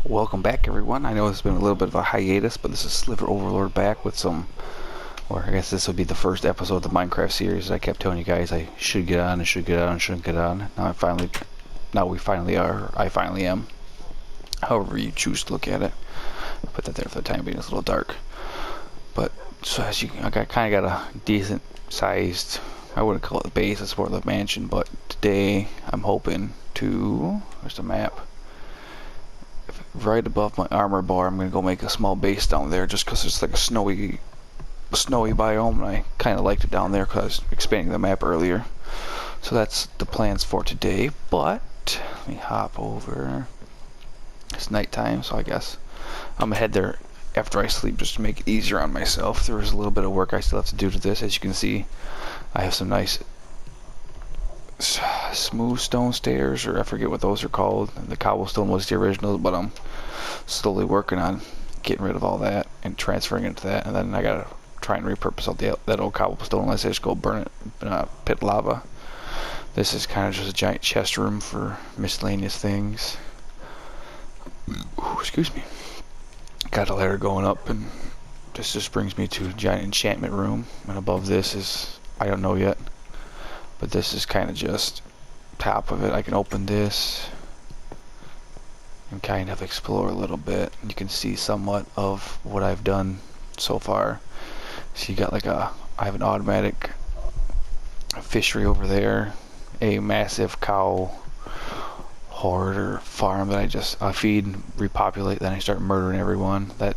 Welcome back, everyone. I know it's been a little bit of a hiatus, but this is Sliver Overlord back with some, or I guess this would be the first episode of the Minecraft series. I kept telling you guys I should get on, shouldn't get on. Now we finally are. I finally am. However you choose to look at it. I'll put that there for the time being. It's a little dark, but so as you, I kind of got a decent sized. I wouldn't call it the base. It's more the mansion. But today I'm hoping to. Where's the map? Right above my armor bar, I'm gonna go make a small base down there, just because it's like a snowy biome, and I kind of liked it down there because I was expanding the map earlier. So that's the plans for today. But let me hop over. It's nighttime, so I guess I'm gonna head there after I sleep, just to make it easier on myself. There is a little bit of work I still have to do to this. As you can see, I have some nice smooth stone stairs, or I forget what those are called. The cobblestone was the original, but I'm slowly working on getting rid of all that and transferring it to that, and then I gotta try and repurpose all that old cobblestone unless I just go burn it in pit lava. This is kind of just a giant chest room for miscellaneous things. Ooh, excuse me. Got a ladder going up, and this just brings me to a giant enchantment room, and above this is, I don't know yet, but this is kind of just top of it. I can open this and kind of explore a little bit. You can see somewhat of what I've done so far. So you got like I have an automatic fishery over there, a massive cow horde or farm that I feed, repopulate, then I start murdering everyone. That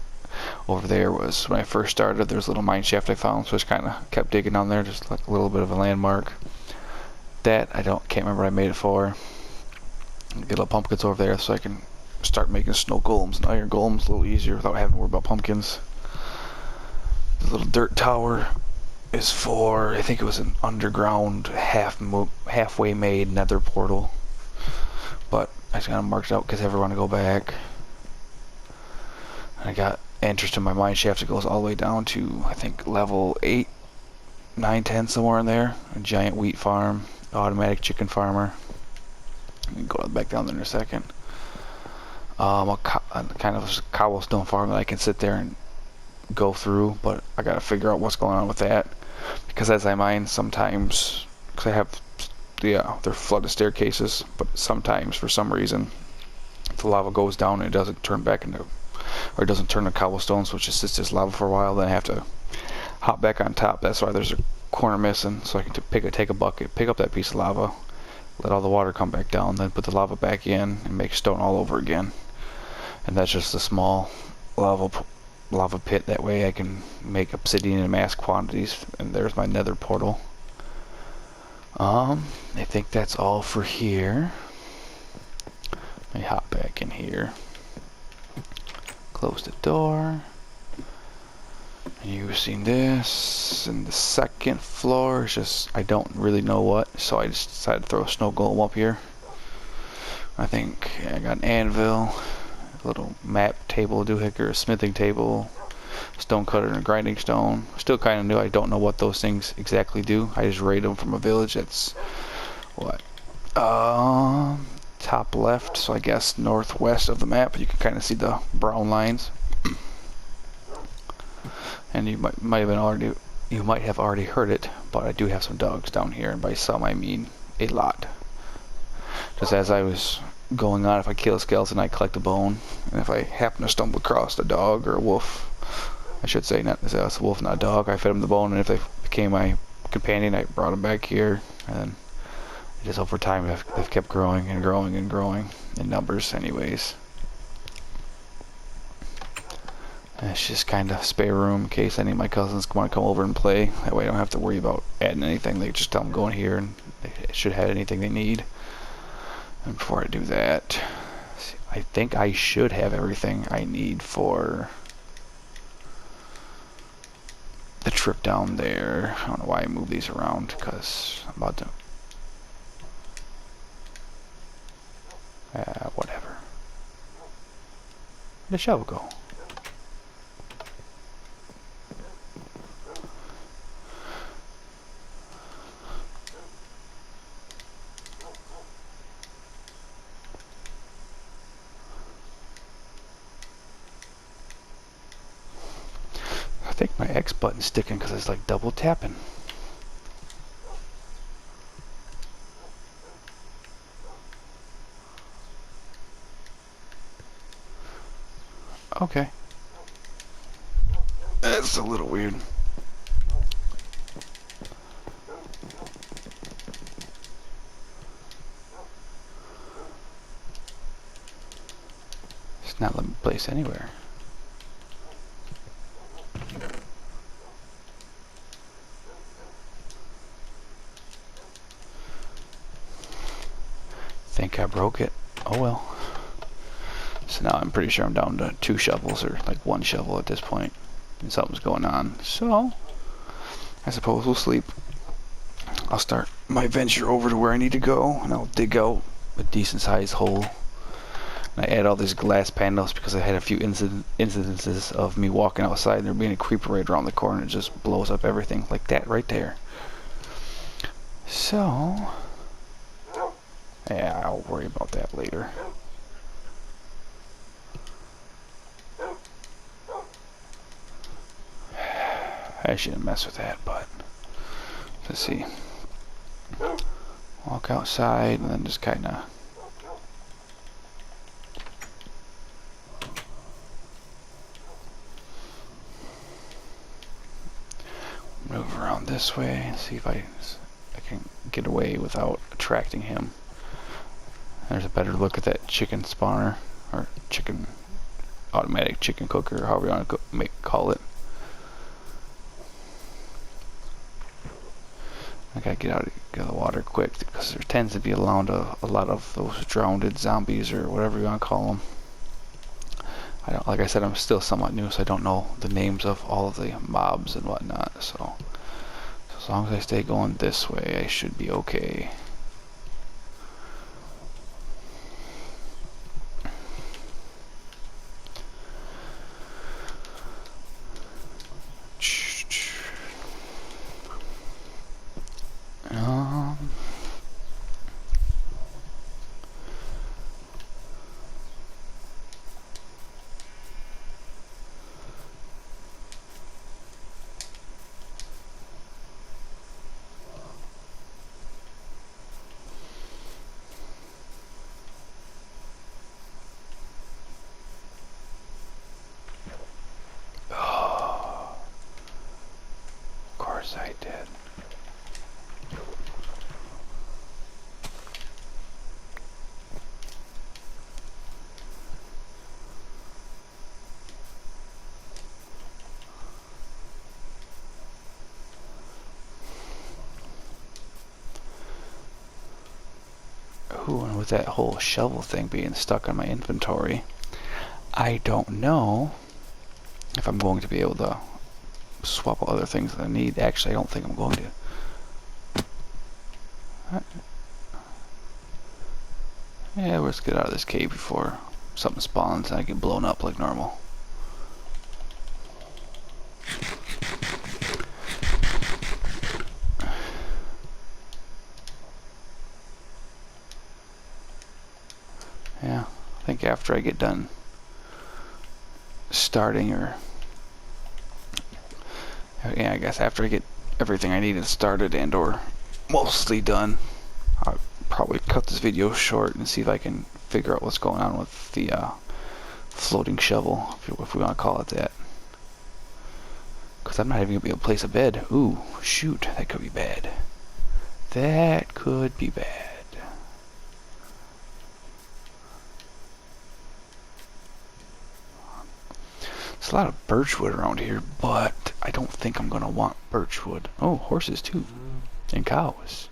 over there was when I first started. There's a little mine shaft I found, so I just kind of kept digging down there, just like a little bit of a landmark. That can't remember what I made it for. Get little pumpkins over there so I can start making snow golems and iron golems a little easier without having to worry about pumpkins. The little dirt tower is for, I think it was an underground halfway made nether portal, but I just kind of marked it out because I ever want to go back. And I got entrance to my mine shaft that goes all the way down to, I think, level 8, 9, 10, somewhere in there. A giant wheat farm, automatic chicken farmer. We can go back down there in a second. A kind of a cobblestone farm that I can sit there and go through, but I gotta figure out what's going on with that, because as I mine sometimes, because I have they're flooded staircases, but sometimes for some reason the lava goes down and it doesn't turn back into, or it doesn't turn to cobblestone, so it just sits as lava for a while. Then I have to hop back on top. That's why there's a corner missing, so I can take a bucket, pick up that piece of lava, let all the water come back down, then put the lava back in and make stone all over again. And that's just a small lava pit. That way I can make obsidian in mass quantities. And there's my nether portal. I think that's all for here. Let me hop back in here. Close the door. And you've seen this. And the second floor is just, I don't really know what, so I just decided to throw a snow golem up here. I think I got an anvil, a little map table, doohickey, a smithing table, stone cutter, and a grinding stone. Still kind of new. I don't know what those things exactly do. I just raid them from a village that's what, top left, so I guess northwest of the map. You can kind of see the brown lines, and you might have already heard it, but I do have some dogs down here, and by some I mean a lot. Just as I was going on, if I kill a skeleton, I collect a bone, and if I happen to stumble across a dog or a wolf, I should say, not a wolf, not a dog, I fed them the bone, and if they became my companion, I brought them back here, and just over time they've kept growing and growing and growing in numbers anyways. And it's just kind of spare room in case any of my cousins want to come over and play. That way I don't have to worry about adding anything. They just tell them go in here and they should have anything they need. And before I do that, I think I should have everything I need for the trip down there. I don't know why I moved these around, because I'm about to... whatever. Where'd the shovel go? think my X button's sticking because it's like double tapping. Okay. That's a little weird. It's not letting me place anywhere. Think I broke it. Oh well. So now I'm pretty sure I'm down to 2 shovels, or like 1 shovel at this point. And something's going on. So, I suppose we'll sleep. I'll start my venture over to where I need to go, and I'll dig out a decent sized hole. And I add all these glass panels because I had a few incidences of me walking outside and there being a creeper right around the corner and it just blows up everything. Like that right there. So, yeah, I'll worry about that later. I shouldn't mess with that, but let's see. Walk outside and then just kind of move around this way and see if I can get away without attracting him. There's a better look at that chicken spawner, or chicken automatic chicken cooker, or however you want to call it. I gotta get out of the water quick because there tends to be a lot of those drowned zombies, or whatever you want to call them. Like I said, I'm still somewhat new, so I don't know the names of all of the mobs and whatnot. So as long as I stay going this way, I should be okay. I did. Ooh, and with that whole shovel thing being stuck on my inventory, I don't know if I'm going to be able to swap other things that I need. Actually, I don't think I'm going to. Yeah, let's get out of this cave before something spawns and I get blown up like normal. Yeah, I think after I get done starting, or yeah, I guess after I get everything I needed started and or mostly done, I'll probably cut this video short and see if I can figure out what's going on with the floating shovel, if we want to call it that. Because I'm not even going to be able to place a bed. Ooh, shoot, that could be bad. That could be bad. There's a lot of birchwood around here, but I don't think I'm going to want birchwood. Oh, horses too. And cows.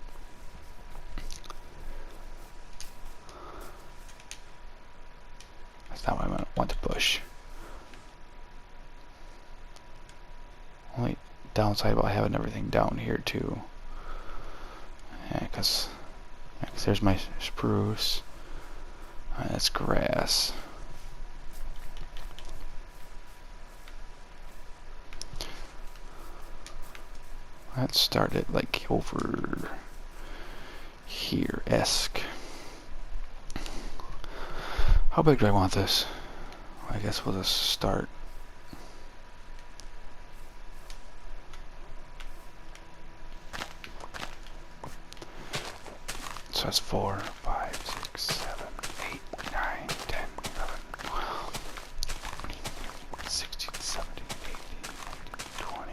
That's not what I want to push. Only downside about having everything down here too. Yeah, because there's my spruce. That's grass. Let's start it like over here-esque. How big do I want this? I guess we'll just start. So that's 4, 5, 6, 7, 8, 9, 10, 11, 12, 16, 17, 18, 19, 20.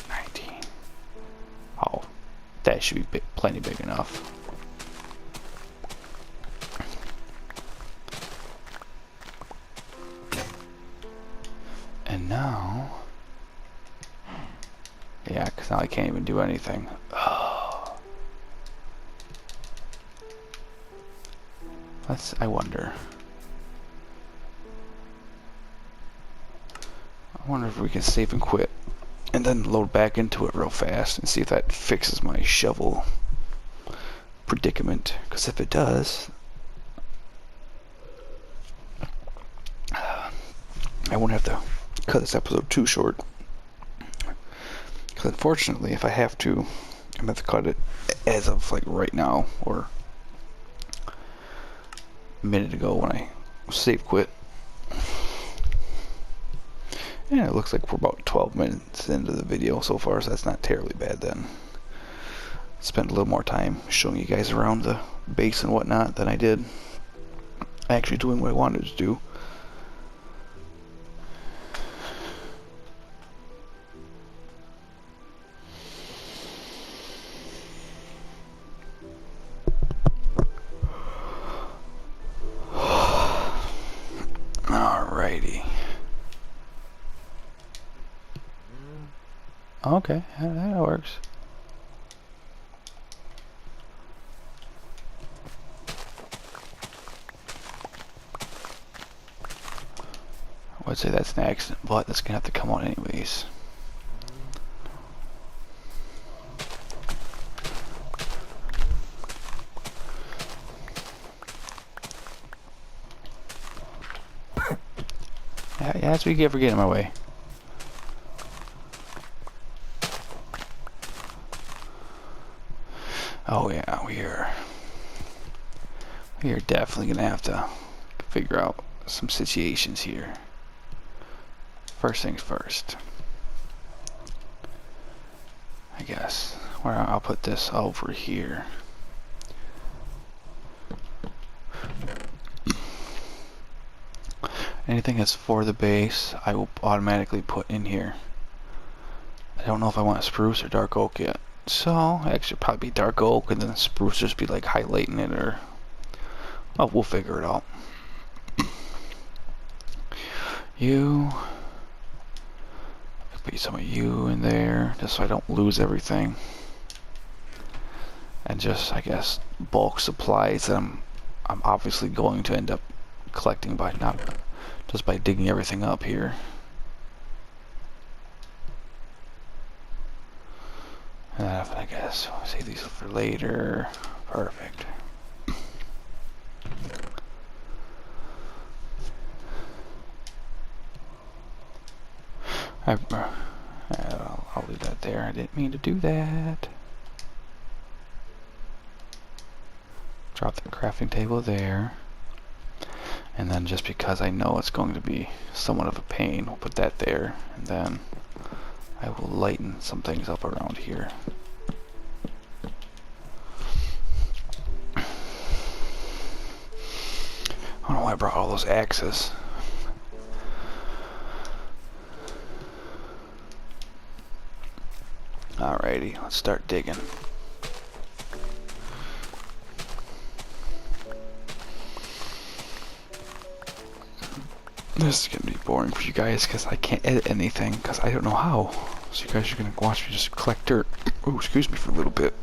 19. Oh, that should be plenty big enough. And now, yeah, because now I can't even do anything. Oh. I wonder if we can save and quit and then load back into it real fast and see if that fixes my shovel predicament. Because if it does, I won't have to cut this episode too short. Because unfortunately, if I have to, I'm going to have to cut it as of like right now or a minute ago when I save quit. And it looks like we're about 12 minutes into the video so far, so that's not terribly bad then. Spent a little more time showing you guys around the base and whatnot than I did actually doing what I wanted to do. Alrighty. Okay, that works. I would say that's an accident, but that's gonna have to come on anyways. Yeah, that's what you get for getting in my way. Oh yeah, we are definitely gonna have to figure out some situations here. First things first, I guess. Where I'll put this over here. Anything that's for the base, I will automatically put in here. I don't know if I want spruce or dark oak yet. So, actually probably be dark oak and then spruce just be like highlighting it or... Oh, we'll figure it out. You... Put some of you in there, just so I don't lose everything. And just, I guess, bulk supplies that I'm obviously going to end up collecting by not... just by digging everything up here. And I guess I'll save these for later. Perfect. I'll leave that there. I didn't mean to do that. Drop the crafting table there. And then just because I know it's going to be somewhat of a pain, we'll put that there. And then I will lighten some things up around here. I don't know why I brought all those axes. Alrighty, let's start digging. This is gonna be boring for you guys because I can't edit anything because I don't know how. So you guys are gonna watch me just collect dirt. Oh, excuse me for a little bit.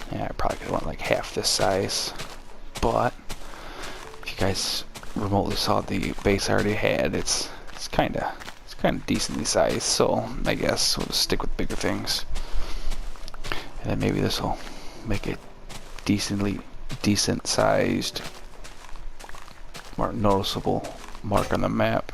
Yeah, I probably could have went like half this size. But if you guys remotely saw the base I already had, it's kind of decently sized. So I guess we'll just stick with bigger things, and then maybe this will make it decently decent sized, more noticeable mark on the map.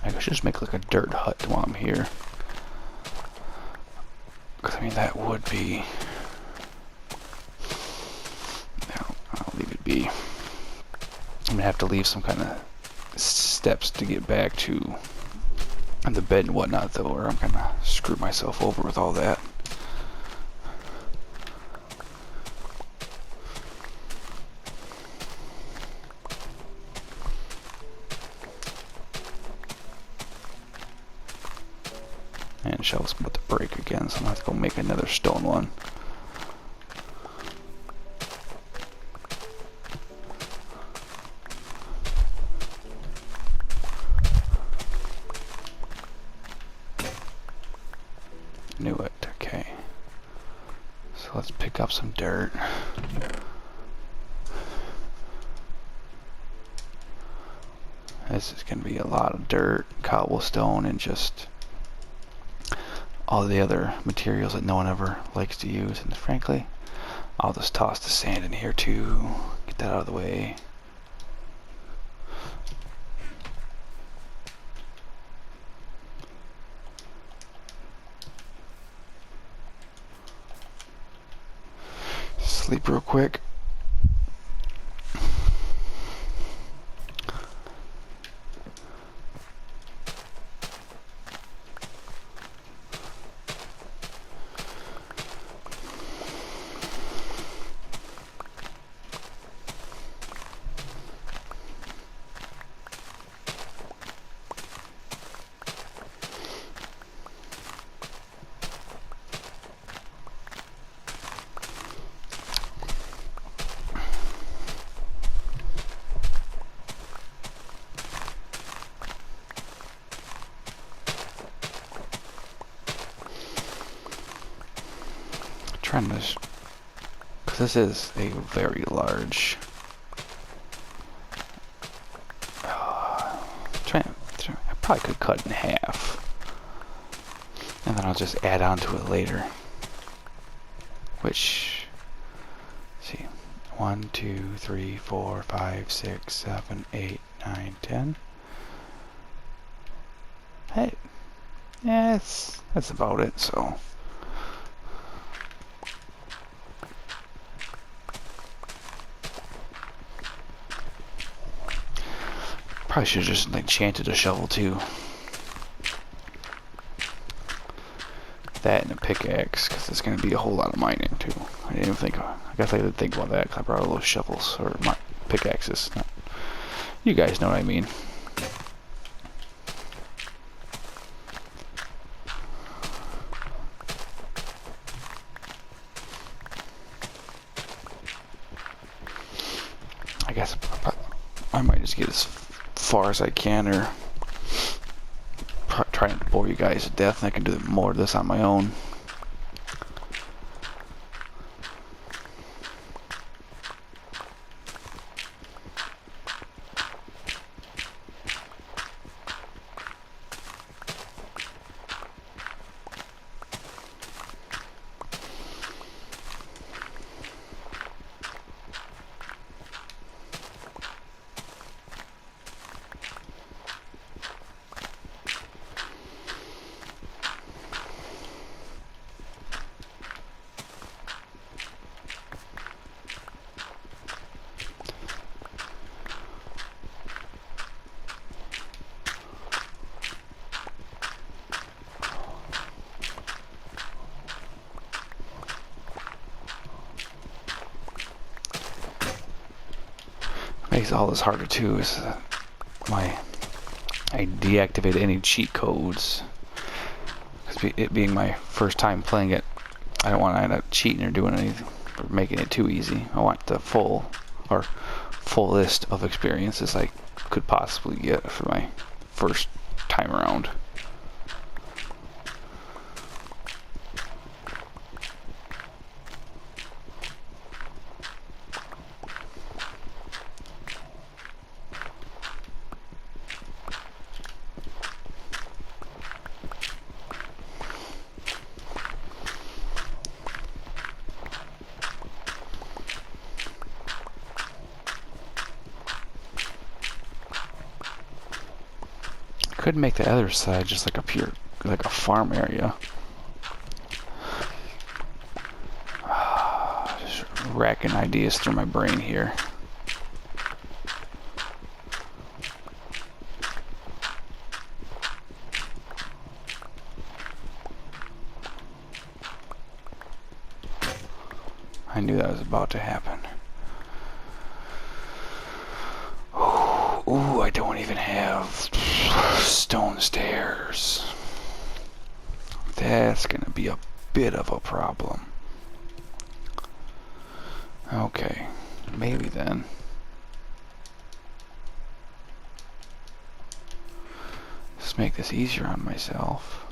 I could just make like a dirt hut while I'm here. Because I mean, that would be... No, I'll leave it be. I'm gonna have to leave some kind of steps to get back to the bed and whatnot, though, or I'm gonna screw myself over with all that. And shovel's about to break again, so I'm gonna have to go make another stone one. Knew it, okay. So let's pick up some dirt. This is gonna be a lot of dirt, cobblestone, and just all the other materials that no one ever likes to use. And frankly, I'll just toss the sand in here too. Get that out of the way. Sleep real quick. Trying to, because this is a very large. I probably could cut in half, and then I'll just add on to it later. Which, let's see, 1, 2, 3, 4, 5, 6, 7, 8, 9, 10. Hey, yeah, that's about it. So. Probably should have just enchanted a shovel too. That and a pickaxe, because it's going to be a whole lot of mining too. I didn't even think. I guess I didn't think about that because I brought all those shovels or my pickaxes. You guys know what I mean. I guess I might just get as far as I can, or try and bore you guys to death, and I can do more of this on my own. Makes all this harder too is I deactivated any cheat codes, because it being my first time playing it, I don't want to end up cheating or doing anything or making it too easy. I want the full, or fullest of experience as I could possibly get for my first time around. Could make the other side just like a pure, like a farm area. Just racking ideas through my brain here. I knew that was about to happen. Ooh, I don't even have stone stairs. That's gonna be a bit of a problem. Okay, maybe then. Let's make this easier on myself.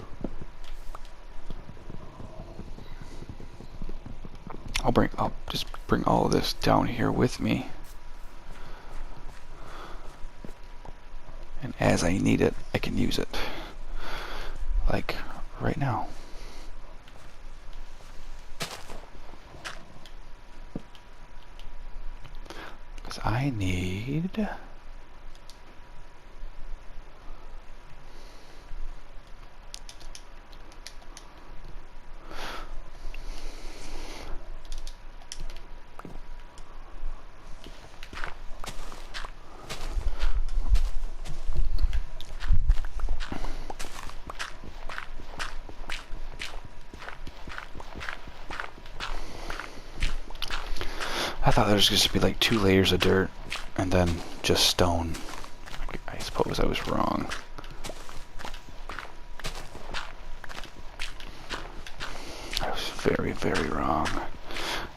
I'll just bring all of this down here with me. And as I need it, I can use it. Like right now. Because I need... I thought there was just to be like 2 layers of dirt and then just stone. I suppose I was wrong. I was very, very wrong.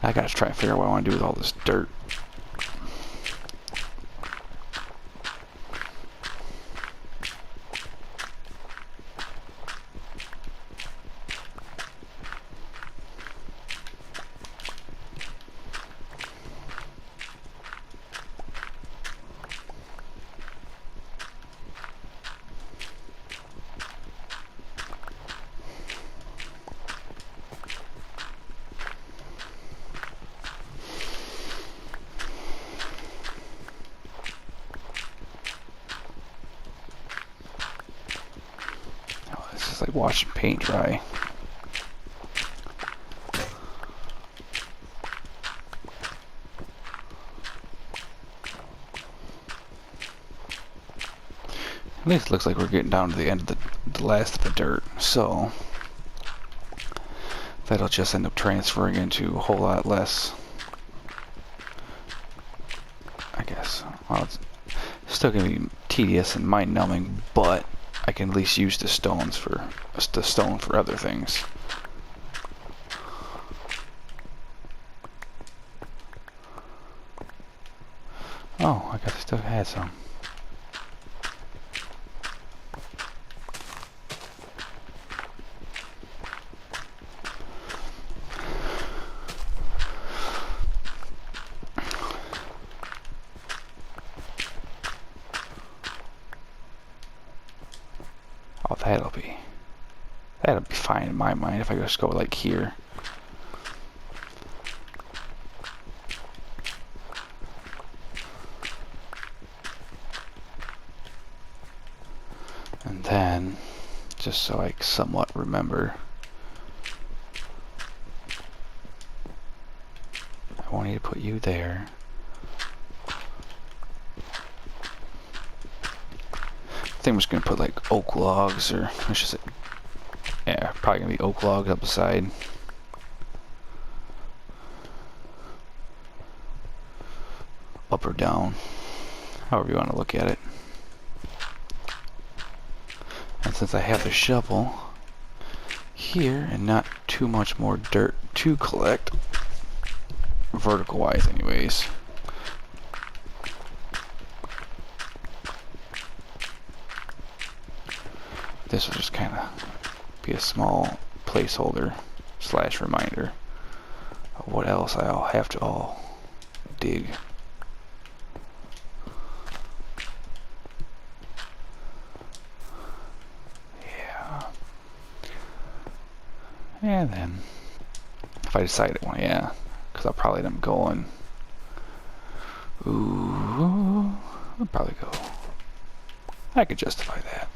I gotta try and figure out what I want to do with all this dirt. It's like watching paint dry. At least it looks like we're getting down to the end of the last of the dirt, so that'll just end up transferring into a whole lot less, I guess. Well, it's still gonna be tedious and mind-numbing, but I can at least use the stone for other things. Oh, I guess I still had some. Oh, that'll be fine in my mind if I just go like here. And then, just so I somewhat remember, I want you to put you there. I think I'm just gonna put like oak logs, or I should say, yeah, probably gonna be oak logs up the side. Up or down, however you want to look at it. And since I have the shovel here and not too much more dirt to collect, vertical wise anyways, this will just kind of be a small placeholder slash reminder of what else I'll have to all dig. Yeah. And then if I decide it, well, yeah, because I'll probably end up going. Ooh, I'll probably go. I could justify that.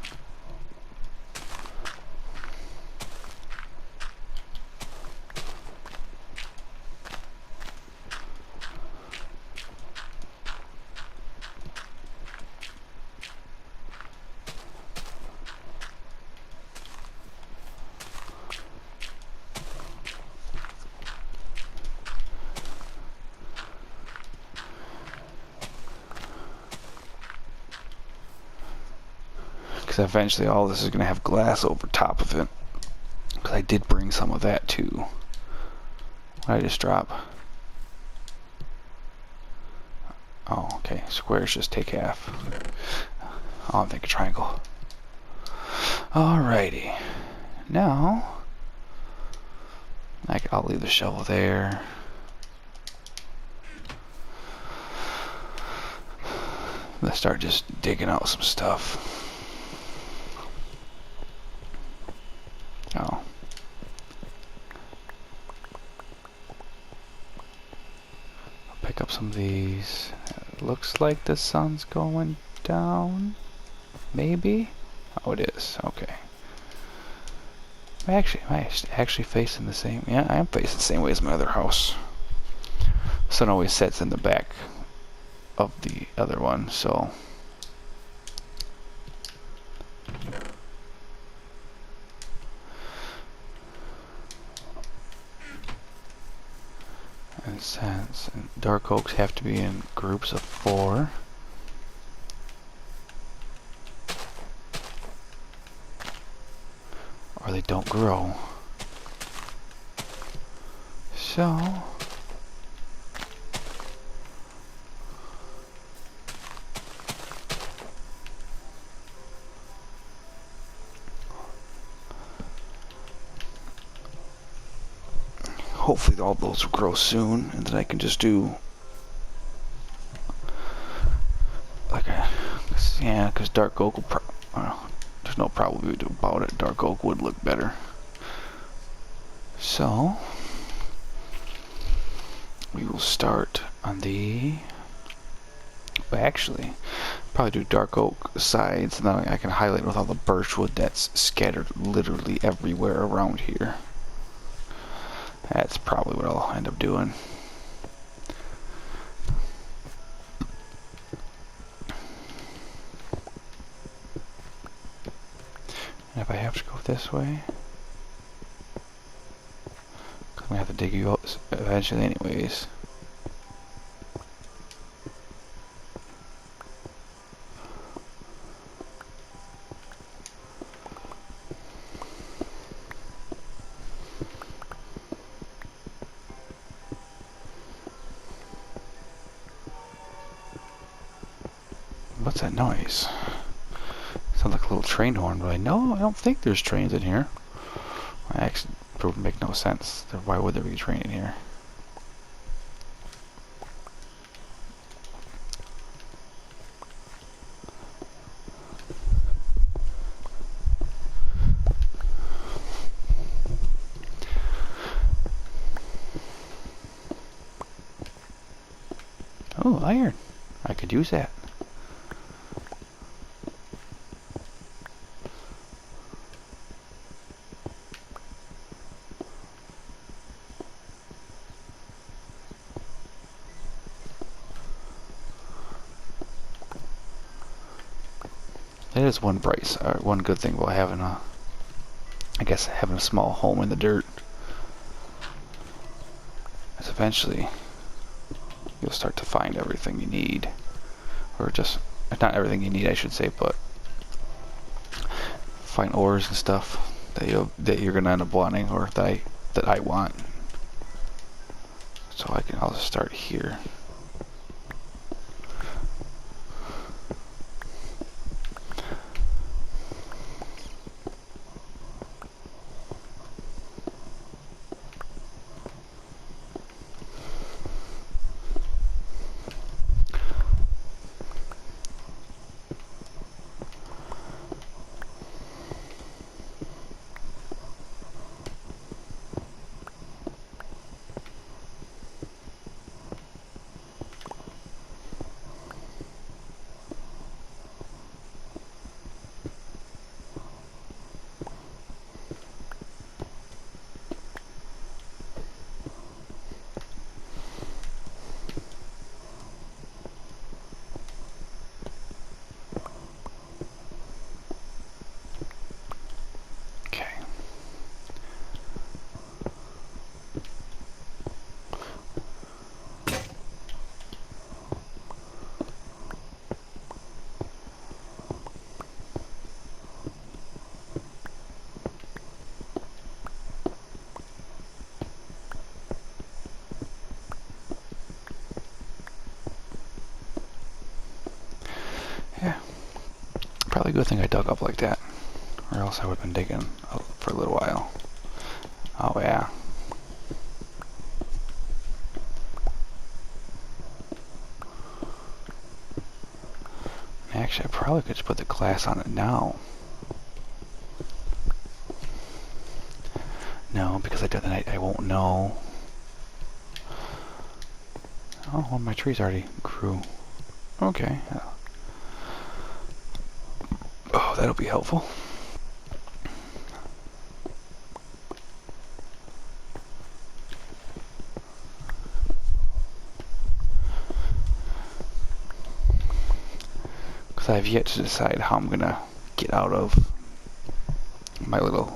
Because eventually all this is going to have glass over top of it. Because I did bring some of that too. What did I just drop? Oh, okay. Squares just take half. Oh, I'm thinking triangle. Alrighty. Now, I'll leave the shovel there. Let's start just digging out some stuff. Oh. I'll pick up some of these. It looks like the sun's going down. Maybe? Oh, it is. Okay. Am I actually facing the same? Yeah, I am facing the same way as my other house. Sun always sets in the back of the other one, so. And since dark oaks have to be in groups of 4. Or they don't grow. So hopefully all those will grow soon, and then I can just do like a, yeah, because dark oak will there's no probability about it. Dark oak would look better. So we will start on the, well, actually probably do dark oak sides, and then I can highlight with all the birch wood that's scattered literally everywhere around here. That's probably what I'll end up doing. And if I have to go this way, I'm gonna have to dig you out eventually anyways. What's that noise? Sounds like a little train horn, but I don't think there's trains in here. I actually would make no sense. Why would there be a train in here? Oh, iron. I could use that. That is one one good thing about having having a small home in the dirt. Is eventually you'll start to find everything you need, or just not everything you need, I should say, but find ores and stuff that you're gonna end up wanting, or that I want. So I'll just start here. Probably a good thing I dug up like that, or else I would have been digging for a little while. Oh yeah. Actually, I probably could just put the glass on it now. No, because I did the night, I won't know. Oh, one of my trees already grew. Okay. Oh, that'll be helpful. Because I have yet to decide how I'm gonna get out of my little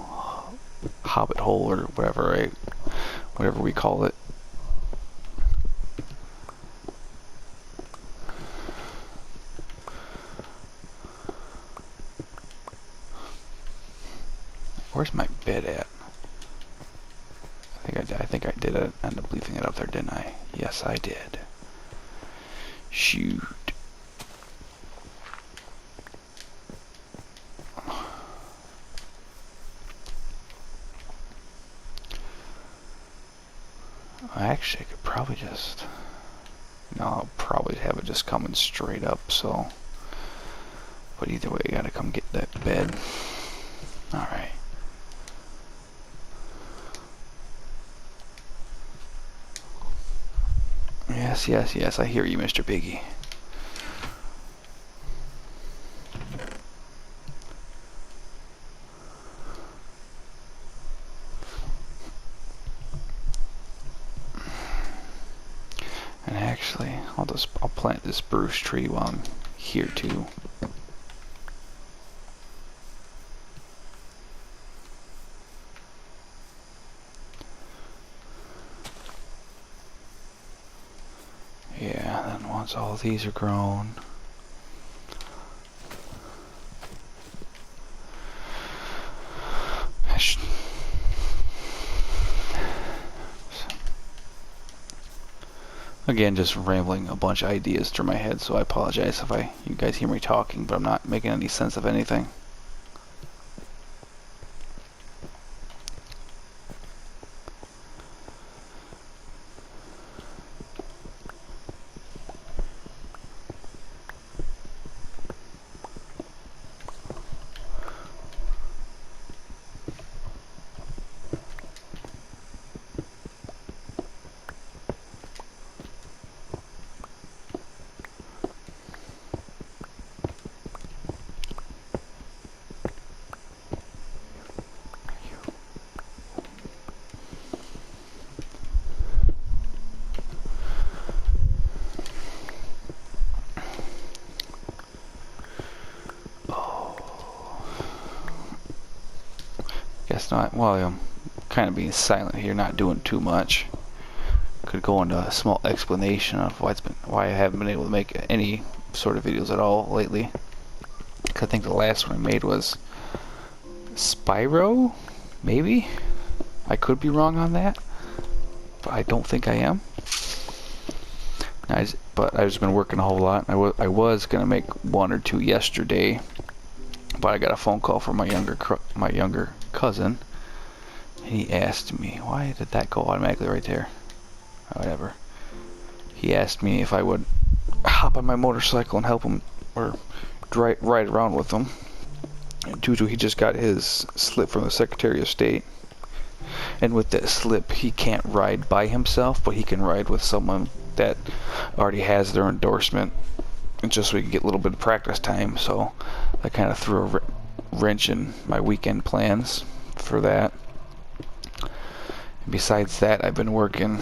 hobbit hole or whatever we call it. Where's my bed at? I think I did end up leaving it up there, didn't I? Yes, I did. Shoot. Actually, I could probably just... No, I'll probably have it just coming straight up, so... But either way, you gotta come get that bed. Alright. Yes, yes, yes, I hear you, Mr. Biggie. And actually, I'll plant this spruce tree while I'm here too. Yeah, then once all these are grown, again, just rambling a bunch of ideas through my head, so I apologize if you guys hear me talking, but I'm not making any sense of anything. Guess not. Well, I'm kind of being silent here, not doing too much. Could go into a small explanation of why I haven't been able to make any sort of videos at all lately. Cause I think the last one I made was Spyro, maybe. I could be wrong on that, but I don't think I am. But I've just been working a whole lot. I was gonna make one or two yesterday, but I got a phone call from my younger cousin, and he asked me, why did that go automatically right there? Whatever. He asked me if I would hop on my motorcycle and help him, or ride around with him. And due to he just got his slip from the Secretary of State, and with that slip he can't ride by himself, but he can ride with someone that already has their endorsement, and just so we can get a little bit of practice time. So I kind of threw a wrench in my weekend plans for that. And besides that, I've been working.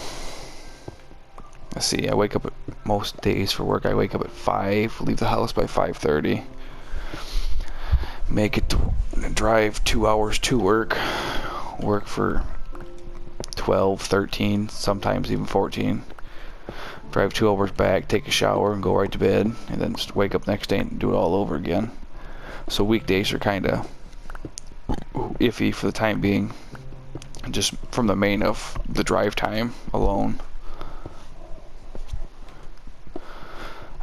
Let's see, I wake up most days for work. I wake up at 5, leave the house by 5:30, make it to drive 2 hours to work for 12, 13, sometimes even 14. Drive 2 hours back, take a shower, and go right to bed, and then just wake up next day and do it all over again. So weekdays are kind of iffy for the time being, just from the main of the drive time alone.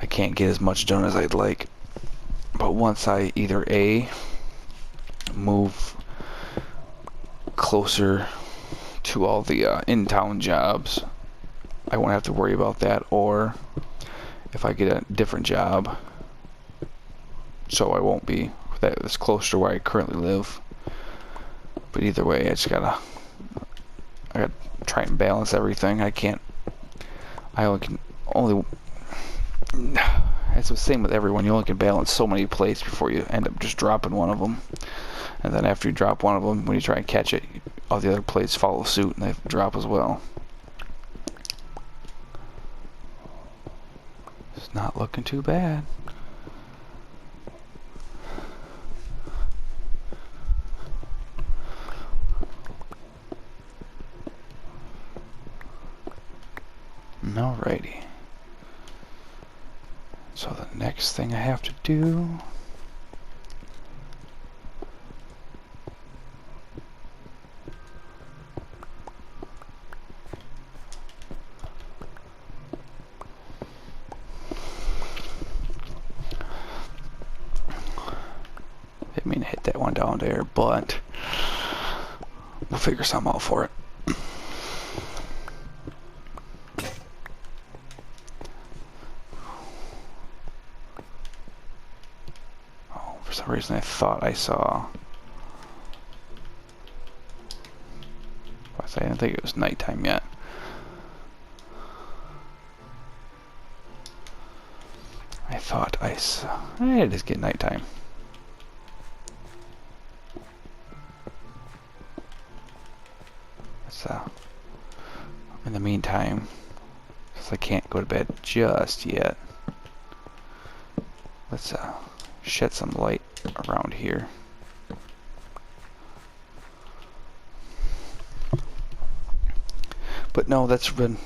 I can't get as much done as I'd like, But once I either A, move closer to all the in-town jobs, I won't have to worry about that, or if I get a different job, so I won't be that is closer to where I currently live. But either way, I gotta try and balance everything. I only it's the same with everyone. You only can balance so many plates before you end up just dropping one of them. And then after you drop one of them, when you try and catch it, all the other plates follow suit and they drop as well. It's not looking too bad. Alrighty. So the next thing I have to do didn't mean to hit that one down there, but we'll figure something out for it. For some reason I thought I saw, I didn't think it was nighttime yet. I thought I saw, it is getting nighttime. So in the meantime, since I can't go to bed just yet, let's shed some light around here. But no, that's been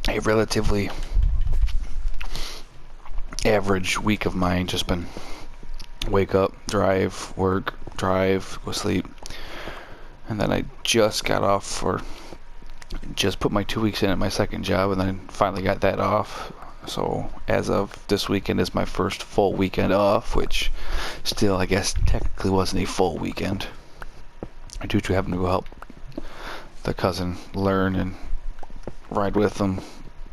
a relatively average week of mine. Just been wake up, drive, work, drive, go sleep. And then I just got off for, just put my 2 weeks in at my second job, and then finally got that off. So as of this weekend is my first full weekend off, which still I guess technically wasn't a full weekend, due to having to go help the cousin learn and ride with them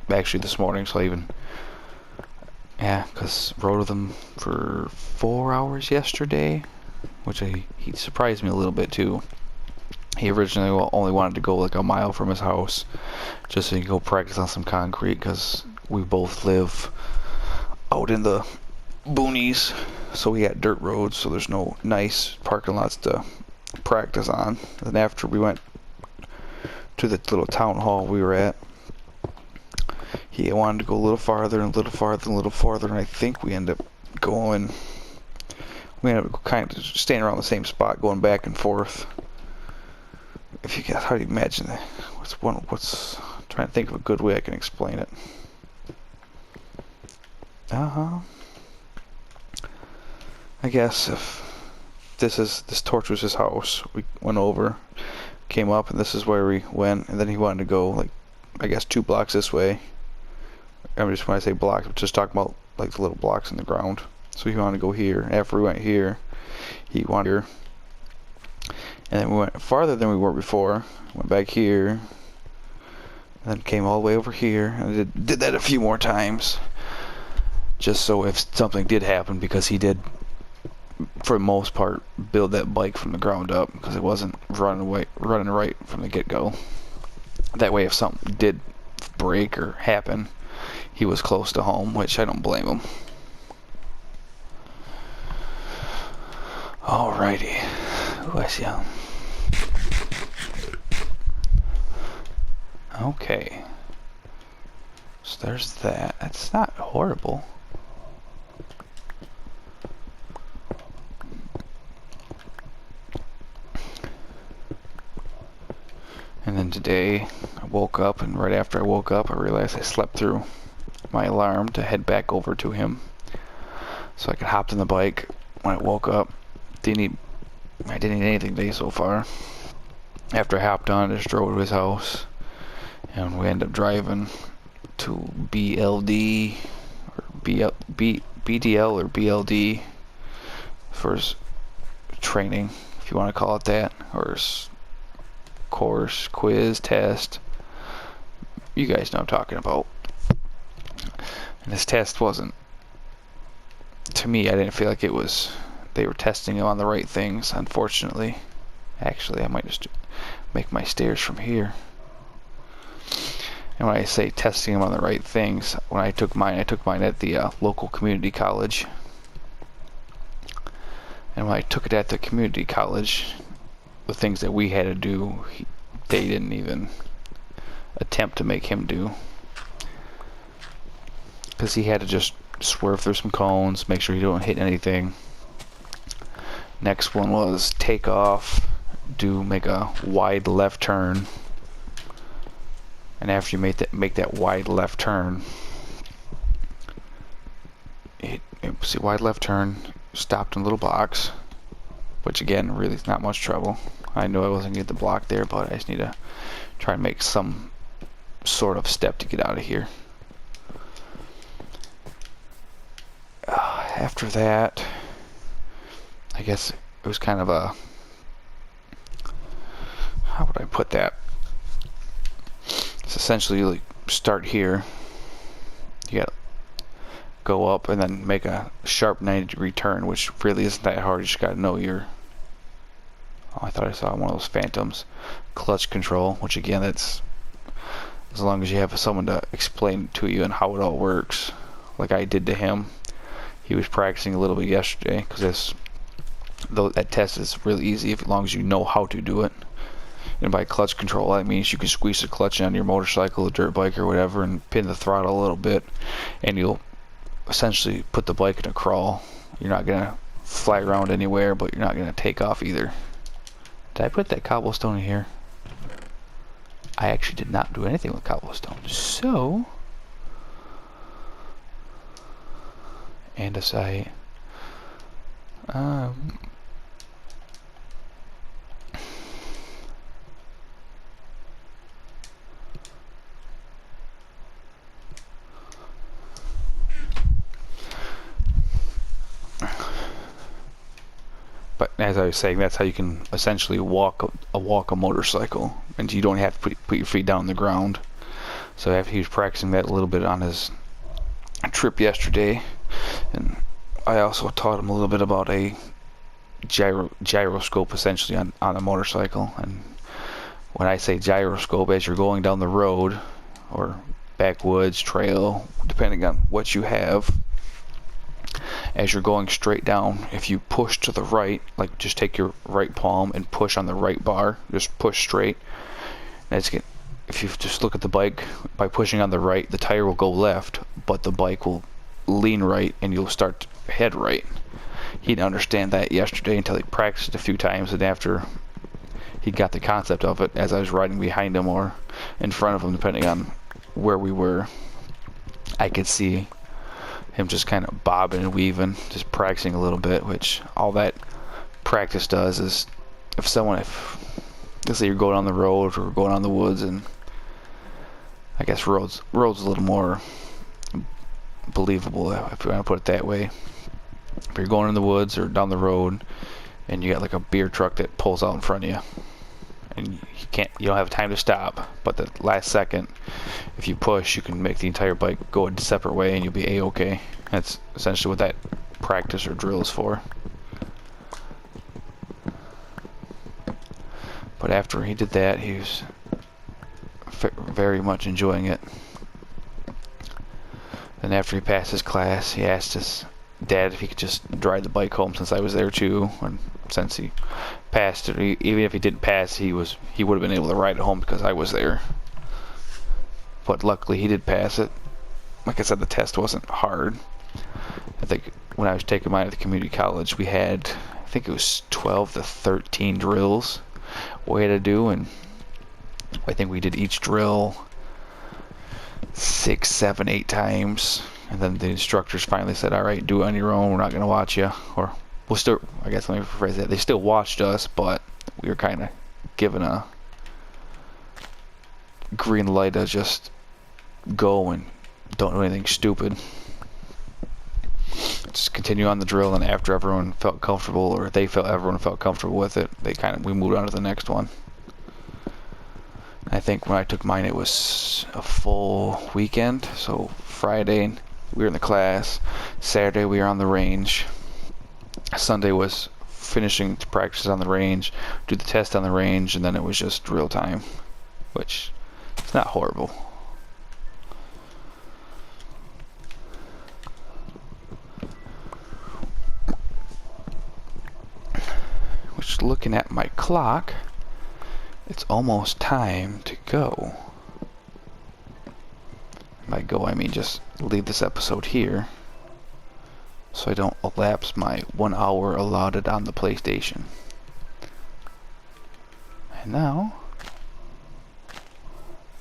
actually this morning. So I even, because rode with them for 4 hours yesterday, which he surprised me a little bit too. He originally only wanted to go like a mile from his house just so he could go practice on some concrete, because we both live out in the boonies, so we got dirt roads, so there's no nice parking lots to practice on. And after we went to the little town hall we were at, he wanted to go a little farther and a little farther and a little farther, and I think we ended up kind of staying around the same spot, going back and forth. If you guys, how do you imagine that? What's trying to think of a good way I can explain it. I guess if this torch was his house, we went over, came up, and this is where we went, and then he wanted to go like, I guess 2 blocks this way. I mean, just when I say blocks, I'm just talking about like the little blocks in the ground. So he wanted to go here. After we went here, he wanted here. And then we went farther than we were before. Went back here. And then came all the way over here. And did that a few more times. Just so if something did happen, because he did, for the most part, build that bike from the ground up, because it wasn't running right from the get-go. That way if something did break or happen, he was close to home, which I don't blame him. Alrighty. Ooh, I see him. Okay. So there's that. That's not horrible. And then today, I woke up, and right after I woke up, I realized I slept through my alarm to head back over to him, so I could hop on the bike when I woke up. I didn't eat anything today so far. After I hopped on, I just drove to his house, and we ended up driving to BLD, or BDL or BLD for training, if you want to call it that, or course, quiz, test. You guys know what I'm talking about. And this test wasn't, to me, I didn't feel like they were testing him on the right things, unfortunately. Actually, I might just make my stairs from here. And when I say testing him on the right things, when I took mine at the local community college. And when I took it at the community college, the things that we had to do, they didn't even attempt to make him do. Because he had to just swerve through some cones, make sure you don't hit anything. Next one was take off, make a wide left turn. And after you make that wide left turn, see, wide left turn, stopped in a little box, which again, really is not much trouble. I knew I wasn't going to get the block there, but I just need to try and make some sort of step to get out of here. After that, I guess it was kind of a, how would I put that? It's essentially you start here, you got to go up and then make a sharp 90-degree turn, which really isn't that hard. You just got to know your, oh, I thought I saw one of those phantoms, clutch control, which again, that's as long as you have someone to explain to you and how it all works, like I did to him. He was practicing a little bit yesterday, because that test is really easy as long as you know how to do it. And by clutch control, that means you can squeeze the clutch on your motorcycle, a dirt bike, or whatever, and pin the throttle a little bit, and you'll essentially put the bike in a crawl. You're not gonna fly around anywhere, but you're not gonna take off either. Did I put that cobblestone in here? I actually did not do anything with cobblestone. So, andesite. But as I was saying, that's how you can essentially walk a motorcycle, and you don't have to put your feet down on the ground. So after he was practicing that a little bit on his trip yesterday, and I also taught him a little bit about a gyroscope essentially on a motorcycle. And when I say gyroscope, as you're going down the road or backwoods trail, depending on what you have, as you're going straight down, if you push to the right, like just take your right palm and push on the right bar, just push straight. If you just look at the bike, by pushing on the right, the tire will go left, but the bike will lean right and you'll start to head right. He didn't understand that yesterday until he practiced a few times, and after he got the concept of it, as I was riding behind him or in front of him, depending on where we were, I could see him just kind of bobbing and weaving, just practicing a little bit, which all that practice does is, if let's say you're going on the road or going on the woods, and I guess roads a little more believable, if you want to put it that way. If you're going in the woods or down the road and you got like a beer truck that pulls out in front of you, and you don't have time to stop, but the last second, if you push, you can make the entire bike go a separate way and you'll be a-okay. That's essentially what that practice or drill is for. But after he did that, he was very much enjoying it. Then after he passed his class, he asked his dad if he could just drive the bike home, since I was there too, and since he passed it, even if he didn't pass, he would have been able to ride it home because I was there. But luckily he did pass it. Like I said, the test wasn't hard. I think when I was taking mine at the community college, we had, I think it was 12 to 13 drills we had to do, and I think we did each drill 6, 7, 8 times, and then the instructors finally said, alright, do it on your own, we're not going to watch you. Or we'll still, I guess let me rephrase that, they still watched us, but we were kind of given a green light to just go and don't do anything stupid. just continue on the drill, and after everyone felt comfortable, or everyone felt comfortable with it, we moved on to the next one. I think when I took mine, it was a full weekend. So Friday we were in the class, Saturday we were on the range, Sunday was finishing the practices on the range, do the test on the range, and then it was just drill time, which is not horrible. Which, looking at my clock, it's almost time to go. By go, I mean just leave this episode here, so I don't elapse my 1 hour allotted on the PlayStation. And now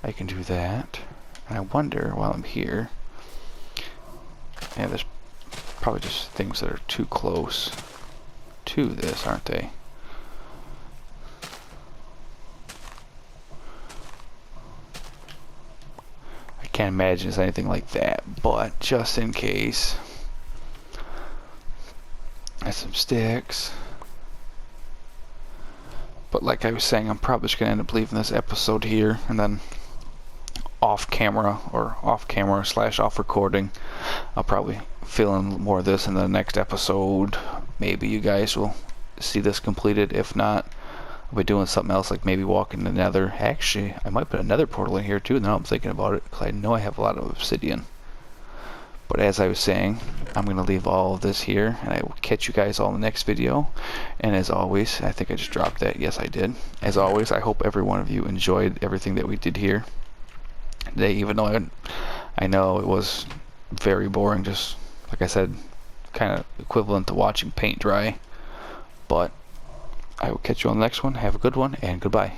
I can do that. And I wonder, while I'm here, yeah, there's probably just things that are too close to this, aren't they? I can't imagine it's anything like that, but just in case. That's some sticks. But like I was saying, I'm probably just going to end up leaving this episode here, and then off camera / off recording, I'll probably fill in more of this in the next episode. Maybe you guys will see this completed. If not, I'll be doing something else, like maybe walking the nether. Actually, I might put a nether portal in here too, now I'm thinking about it, because I know I have a lot of obsidian. But as I was saying, I'm going to leave all of this here, and I will catch you guys all in the next video. And as always, I think I just dropped that. Yes, I did. As always, I hope every one of you enjoyed everything that we did here today, even though I know it was very boring, just like I said, kind of equivalent to watching paint dry. But I will catch you on the next one. Have a good one, and goodbye.